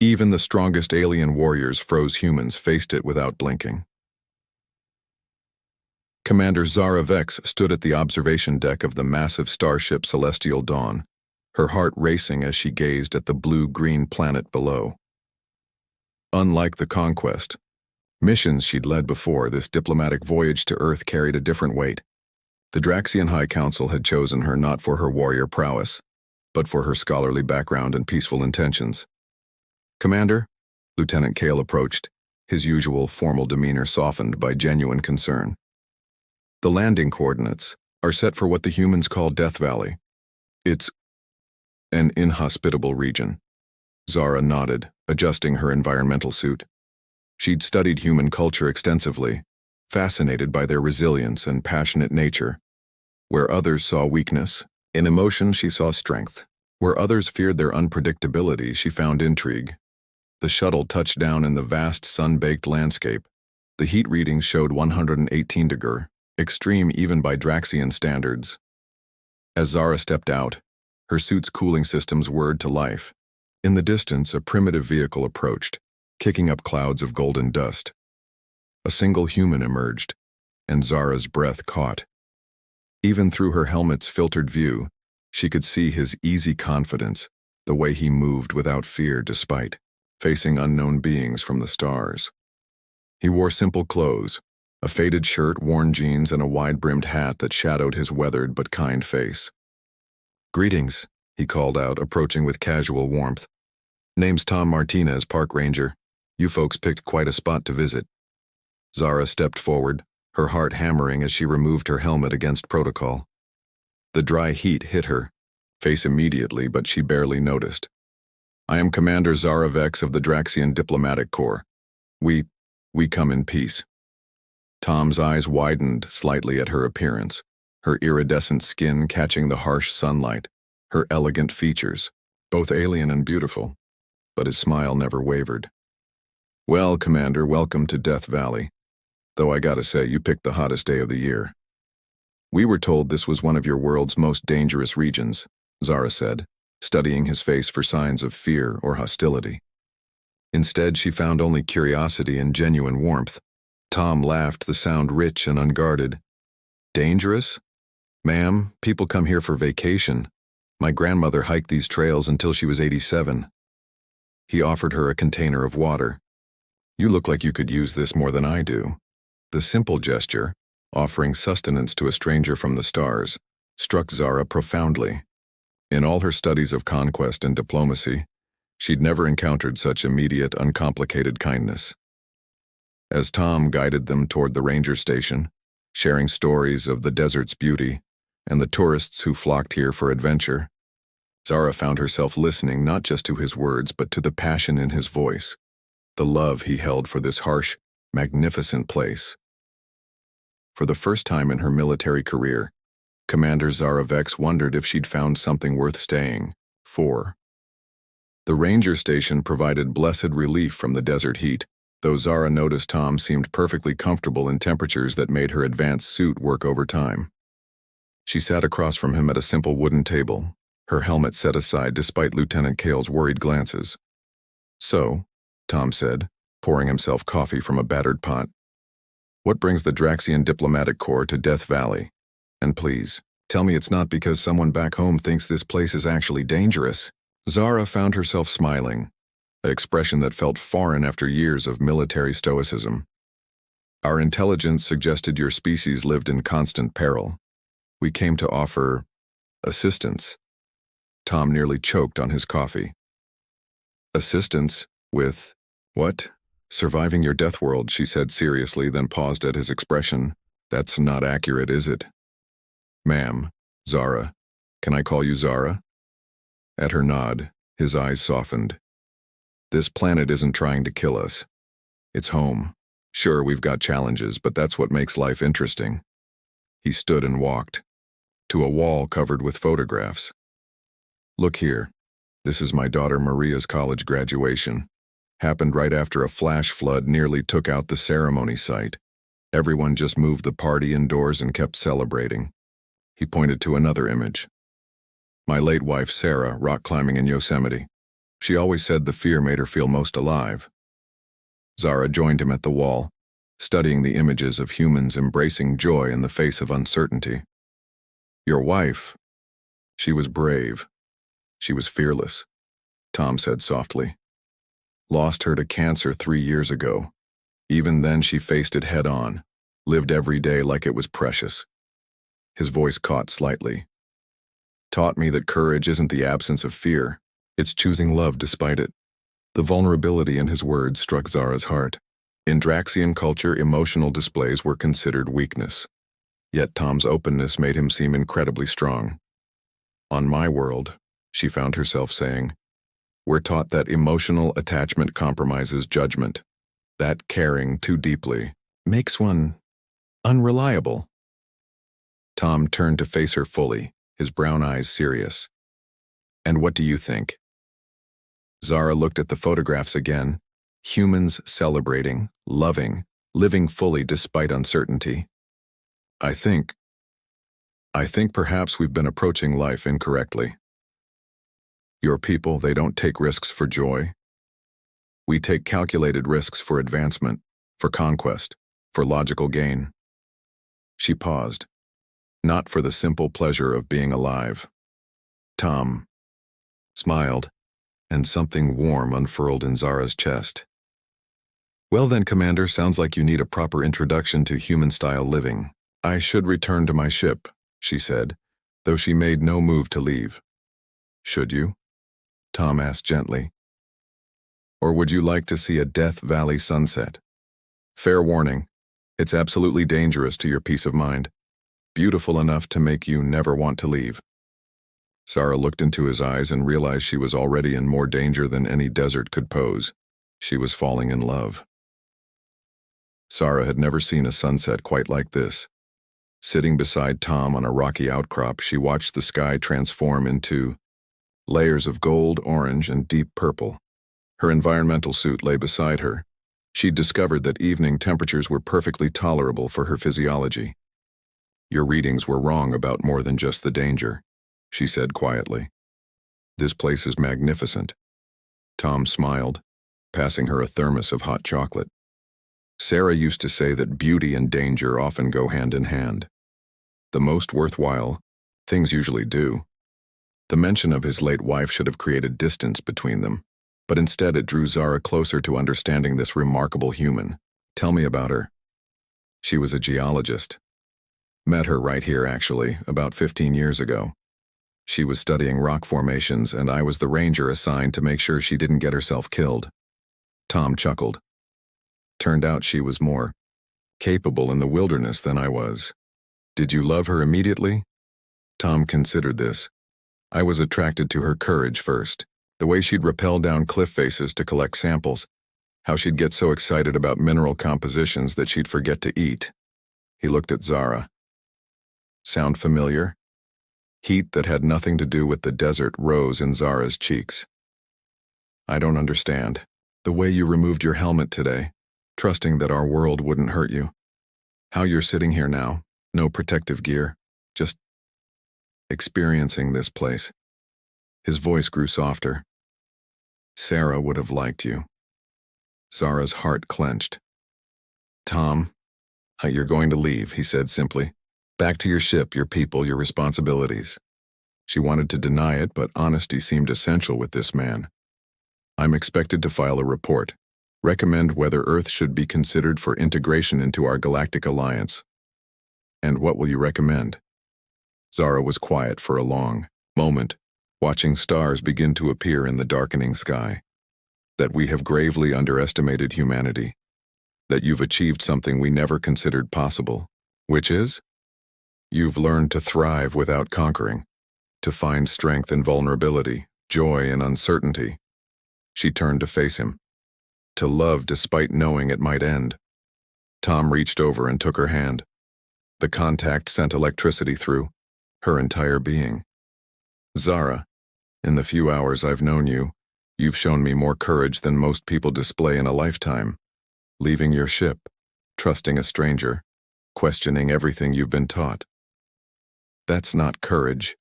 Even the strongest alien warriors froze humans faced it without blinking. Commander Zara Vex stood at the observation deck of the massive starship Celestial Dawn, her heart racing as she gazed at the blue-green planet below. Unlike the conquest missions she'd led before, this diplomatic voyage to Earth carried a different weight. The Draxian High Council had chosen her not for her warrior prowess, but for her scholarly background and peaceful intentions. "Commander," Lieutenant Kale approached, his usual formal demeanor softened by genuine concern. "The landing coordinates are set for what the humans call Death Valley. It's an inhospitable region." Zara nodded, adjusting her environmental suit. She'd studied human culture extensively, fascinated by their resilience and passionate nature. Where others saw weakness, in emotion she saw strength. Where others feared their unpredictability, she found intrigue. The shuttle touched down in the vast sun-baked landscape. The heat readings showed 118 degrees, extreme even by Draxian standards. As Zara stepped out, her suit's cooling systems whirred to life. In the distance, a primitive vehicle approached, kicking up clouds of golden dust. A single human emerged, and Zara's breath caught. Even through her helmet's filtered view, she could see his easy confidence, the way he moved without fear despite facing unknown beings from the stars. He wore simple clothes, a faded shirt, worn jeans, and a wide-brimmed hat that shadowed his weathered but kind face. "Greetings," he called out, approaching with casual warmth. "Name's Tom Martinez, Park Ranger. You folks picked quite a spot to visit." Zara stepped forward, her heart hammering as she removed her helmet against protocol. The dry heat hit her face immediately, but she barely noticed. "I am Commander Zara Vex of the Draxian Diplomatic Corps. We come in peace." Tom's eyes widened slightly at her appearance, her iridescent skin catching the harsh sunlight, her elegant features, both alien and beautiful, but his smile never wavered. "Well, Commander, welcome to Death Valley. Though I gotta say, you picked the hottest day of the year." "We were told this was one of your world's most dangerous regions," Zara said, studying his face for signs of fear or hostility. Instead, she found only curiosity and genuine warmth. Tom laughed, the sound rich and unguarded. "Dangerous? Ma'am, people come here for vacation. My grandmother hiked these trails until she was 87. He offered her a container of water. "You look like you could use this more than I do." The simple gesture, offering sustenance to a stranger from the stars, struck Zara profoundly. In all her studies of conquest and diplomacy, she'd never encountered such immediate, uncomplicated kindness. As Tom guided them toward the ranger station, sharing stories of the desert's beauty and the tourists who flocked here for adventure, Zara found herself listening not just to his words but to the passion in his voice, the love he held for this harsh, magnificent place. For the first time in her military career, Commander Zara Vex wondered if she'd found something worth staying for. The ranger station provided blessed relief from the desert heat, though Zara noticed Tom seemed perfectly comfortable in temperatures that made her advanced suit work overtime. She sat across from him at a simple wooden table, her helmet set aside despite Lieutenant Kale's worried glances. "So," Tom said, pouring himself coffee from a battered pot, "what brings the Draxian Diplomatic Corps to Death Valley? And please, tell me it's not because someone back home thinks this place is actually dangerous." Zara found herself smiling, an expression that felt foreign after years of military stoicism. "Our intelligence suggested your species lived in constant peril. We came to offer assistance." Tom nearly choked on his coffee. "Assistance with what?" "Surviving your death world," she said seriously, then paused at his expression. "That's not accurate, is it?" "Ma'am, Zara. Can I call you Zara?" At her nod, his eyes softened. "This planet isn't trying to kill us. It's home. Sure, we've got challenges, but that's what makes life interesting." He stood and walked to a wall covered with photographs. "Look here. This is my daughter Maria's college graduation. Happened right after a flash flood nearly took out the ceremony site. Everyone just moved the party indoors and kept celebrating." He pointed to another image. "My late wife Sarah rock climbing in Yosemite. She always said the fear made her feel most alive. Zara joined him at the wall, studying the images of humans embracing joy in the face of uncertainty. Your wife, she was brave. She was fearless, Tom said softly. Lost her to cancer 3 years ago. Even then she faced it head on, lived every day like it was precious. His voice caught slightly. Taught me that courage isn't the absence of fear, it's choosing love despite it. The vulnerability in his words struck Zara's heart. In Draxian culture, emotional displays were considered weakness. Yet Tom's openness made him seem incredibly strong. On my world, she found herself saying, we're taught that emotional attachment compromises judgment, that caring too deeply makes one unreliable. Tom turned to face her fully, his brown eyes serious. And what do you think? Zara looked at the photographs again. Humans celebrating, loving, living fully despite uncertainty. I think perhaps we've been approaching life incorrectly. Your people, they don't take risks for joy. We take calculated risks for advancement, for conquest, for logical gain. She paused, not for the simple pleasure of being alive. Tom smiled, and something warm unfurled in Zara's chest. Well then, Commander, sounds like you need a proper introduction to human-style living. I should return to my ship, she said, though she made no move to leave. Should you? Tom asked gently. Or would you like to see a Death Valley sunset? Fair warning, it's absolutely dangerous to your peace of mind. Beautiful enough to make you never want to leave. Zara looked into his eyes and realized she was already in more danger than any desert could pose. She was falling in love. Zara had never seen a sunset quite like this. Sitting beside Tom on a rocky outcrop, she watched the sky transform into layers of gold, orange, and deep purple. Her environmental suit lay beside her. She'd discovered that evening temperatures were perfectly tolerable for her physiology. Your readings were wrong about more than just the danger, she said quietly. This place is magnificent. Tom smiled, passing her a thermos of hot chocolate. Sarah used to say that beauty and danger often go hand in hand. The most worthwhile things usually do. The mention of his late wife should have created distance between them, but instead it drew Zara closer to understanding this remarkable human. Tell me about her. She was a geologist. Met her right here, actually, about 15 years ago. She was studying rock formations, and I was the ranger assigned to make sure she didn't get herself killed. Tom chuckled. Turned out she was more capable in the wilderness than I was. Did you love her immediately? Tom considered this. I was attracted to her courage first, the way she'd rappel down cliff faces to collect samples, how she'd get so excited about mineral compositions that she'd forget to eat. He looked at Zara. Sound familiar? Heat that had nothing to do with the desert rose in Zara's cheeks. I don't understand. The way you removed your helmet today, trusting that our world wouldn't hurt you. How you're sitting here now, no protective gear, just experiencing this place. His voice grew softer. Sarah would have liked you. Zara's heart clenched. Tom, you're going to leave, he said simply. Back to your ship, your people, your responsibilities. She wanted to deny it, but honesty seemed essential with this man. I'm expected to file a report. Recommend whether Earth should be considered for integration into our galactic alliance. And what will you recommend? Zara was quiet for a long moment, watching stars begin to appear in the darkening sky. That we have gravely underestimated humanity. That you've achieved something we never considered possible. Which is? You've learned to thrive without conquering. To find strength in vulnerability, joy in uncertainty. She turned to face him. To love despite knowing it might end. Tom reached over and took her hand. The contact sent electricity through her entire being. Zara, in the few hours I've known you, you've shown me more courage than most people display in a lifetime. Leaving your ship, trusting a stranger, questioning everything you've been taught. That's not courage,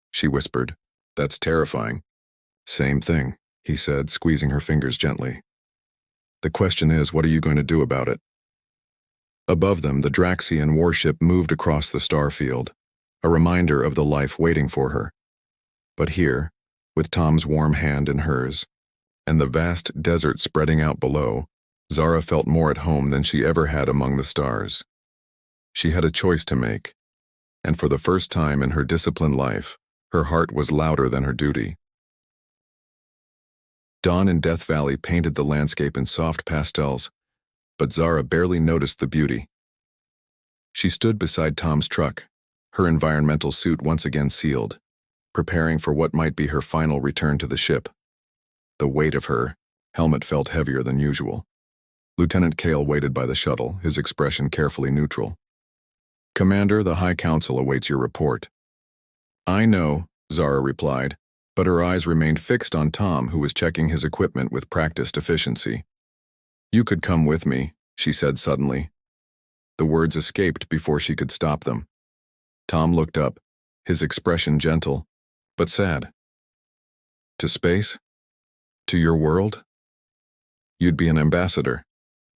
she whispered. That's terrifying. Same thing, he said, squeezing her fingers gently. The question is, what are you going to do about it? Above them, the Draxian warship moved across the star field, a reminder of the life waiting for her. But here, with Tom's warm hand in hers, and the vast desert spreading out below, Zara felt more at home than she ever had among the stars. She had a choice to make, and for the first time in her disciplined life, her heart was louder than her duty. Dawn in Death Valley painted the landscape in soft pastels, but Zara barely noticed the beauty. She stood beside Tom's truck, her environmental suit once again sealed, preparing for what might be her final return to the ship. The weight of her helmet felt heavier than usual. Lieutenant Kale waited by the shuttle, his expression carefully neutral. Commander, the High Council awaits your report. I know, Zara replied, but her eyes remained fixed on Tom, who was checking his equipment with practiced efficiency. You could come with me, she said suddenly. The words escaped before she could stop them. Tom looked up, his expression gentle, but sad. To space? To your world? You'd be an ambassador,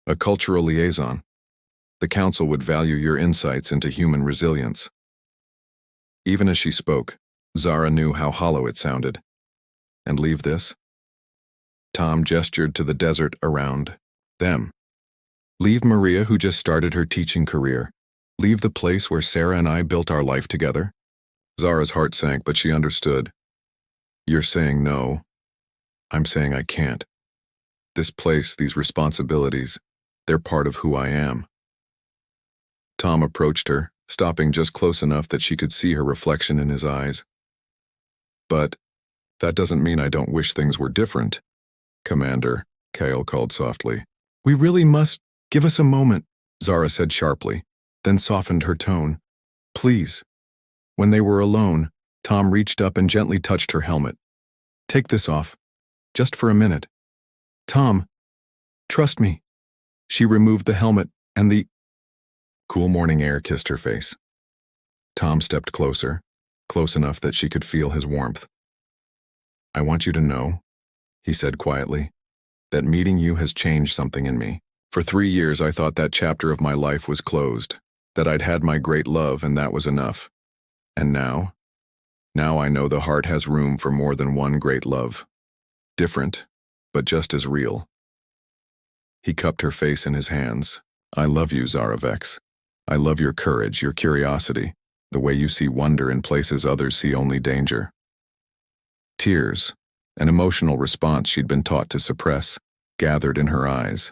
a cultural liaison. The Council would value your insights into human resilience. Even as she spoke, Zara knew how hollow it sounded. And leave this? Tom gestured to the desert around them. Leave Maria, who just started her teaching career. Leave the place where Sarah and I built our life together. Zara's heart sank, but she understood. You're saying no. I'm saying I can't. This place, these responsibilities, they're part of who I am. Tom approached her, stopping just close enough that she could see her reflection in his eyes. But that doesn't mean I don't wish things were different. Commander, Kale called softly. We really must. Give us a moment, Zara said sharply, then softened her tone. Please. When they were alone, Tom reached up and gently touched her helmet. Take this off. Just for a minute. Tom, trust me. She removed the helmet, and the cool morning air kissed her face. Tom stepped closer, close enough that she could feel his warmth. I want you to know, he said quietly, that meeting you has changed something in me. For 3 years I thought that chapter of my life was closed, that I'd had my great love and that was enough. And now I know the heart has room for more than one great love. Different, but just as real. He cupped her face in his hands. I love you, Zara Vex. I love your courage, your curiosity, the way you see wonder in places others see only danger. Tears, an emotional response she'd been taught to suppress, gathered in her eyes.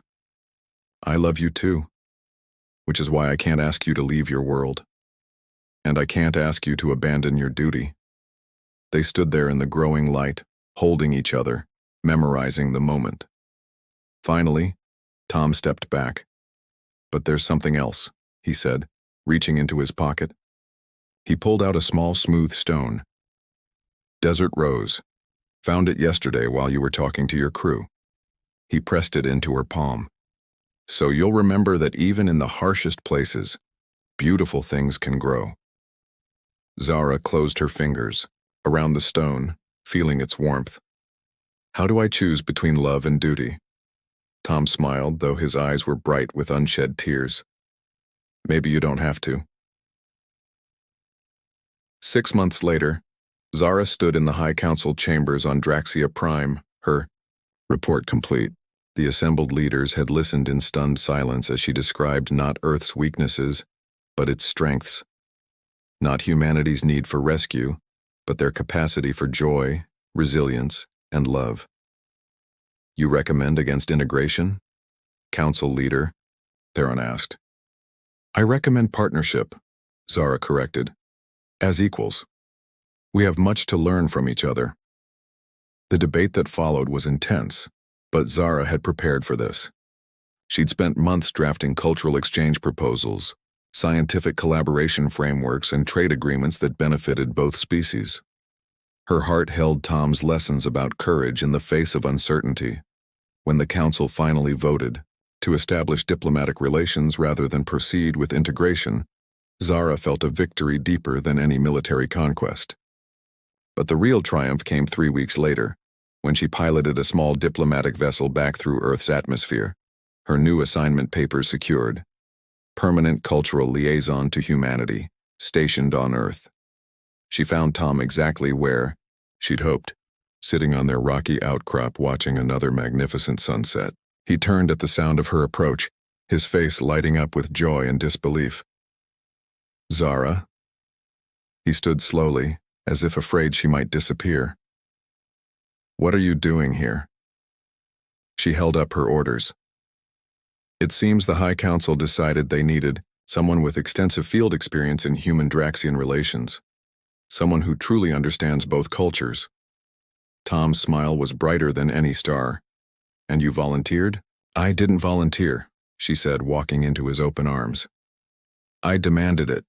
I love you too, which is why I can't ask you to leave your world. And I can't ask you to abandon your duty. They stood there in the growing light, holding each other, memorizing the moment. Finally, Tom stepped back. But there's something else, he said, reaching into his pocket. He pulled out a small, smooth stone. Desert rose. Found it yesterday while you were talking to your crew. He pressed it into her palm. So you'll remember that even in the harshest places, beautiful things can grow. Zara closed her fingers around the stone, feeling its warmth. How do I choose between love and duty? Tom smiled, though his eyes were bright with unshed tears. Maybe you don't have to. 6 months later, Zara stood in the High Council chambers on Draxia Prime, her report complete. The assembled leaders had listened in stunned silence as she described not Earth's weaknesses, but its strengths. Not humanity's need for rescue, but their capacity for joy, resilience, and love. You recommend against integration? Council leader, Theron asked. I recommend partnership, Zara corrected. As equals. We have much to learn from each other. The debate that followed was intense, but Zara had prepared for this. She'd spent months drafting cultural exchange proposals, scientific collaboration frameworks, and trade agreements that benefited both species. Her heart held Tom's lessons about courage in the face of uncertainty. When the Council finally voted to establish diplomatic relations rather than proceed with integration, Zara felt a victory deeper than any military conquest. But the real triumph came 3 weeks later, when she piloted a small diplomatic vessel back through Earth's atmosphere, her new assignment papers secured. Permanent cultural liaison to humanity, stationed on Earth. She found Tom exactly where she'd hoped, sitting on their rocky outcrop watching another magnificent sunset. He turned at the sound of her approach, his face lighting up with joy and disbelief. "Zara?" He stood slowly, as if afraid she might disappear. "What are you doing here?" She held up her orders. It seems the High Council decided they needed someone with extensive field experience in human-Draxian relations, someone who truly understands both cultures. Tom's smile was brighter than any star. "And you volunteered?" "I didn't volunteer," she said, walking into his open arms. "I demanded it.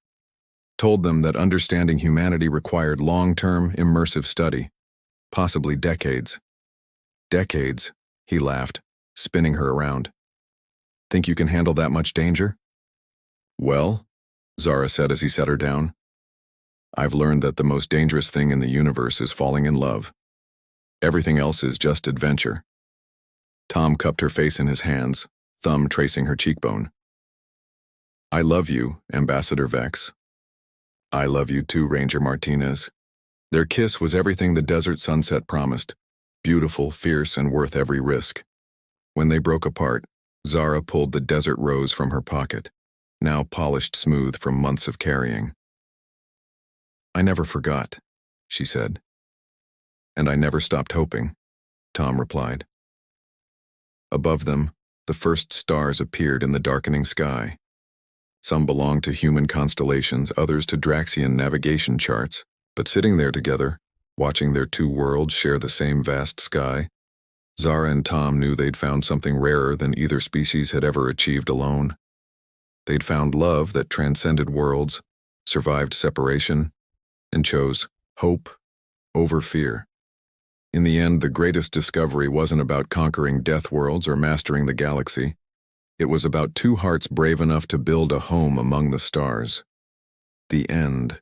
Told them that understanding humanity required long-term, immersive study, possibly decades." "Decades," he laughed, spinning her around. "Think you can handle that much danger?" "Well," Zara said as he set her down, "I've learned that the most dangerous thing in the universe is falling in love. Everything else is just adventure." Tom cupped her face in his hands, thumb tracing her cheekbone. "I love you, Ambassador Vex." "I love you too, Ranger Martinez." Their kiss was everything the desert sunset promised, beautiful, fierce, and worth every risk. When they broke apart, Zara pulled the desert rose from her pocket, now polished smooth from months of carrying. "I never forgot," she said. "And I never stopped hoping," Tom replied. Above them, the first stars appeared in the darkening sky. Some belonged to human constellations, others to Draxian navigation charts, but sitting there together, watching their two worlds share the same vast sky, Zara and Tom knew they'd found something rarer than either species had ever achieved alone. They'd found love that transcended worlds, survived separation, and chose hope over fear. In the end, the greatest discovery wasn't about conquering death worlds or mastering the galaxy. It was about two hearts brave enough to build a home among the stars. The end.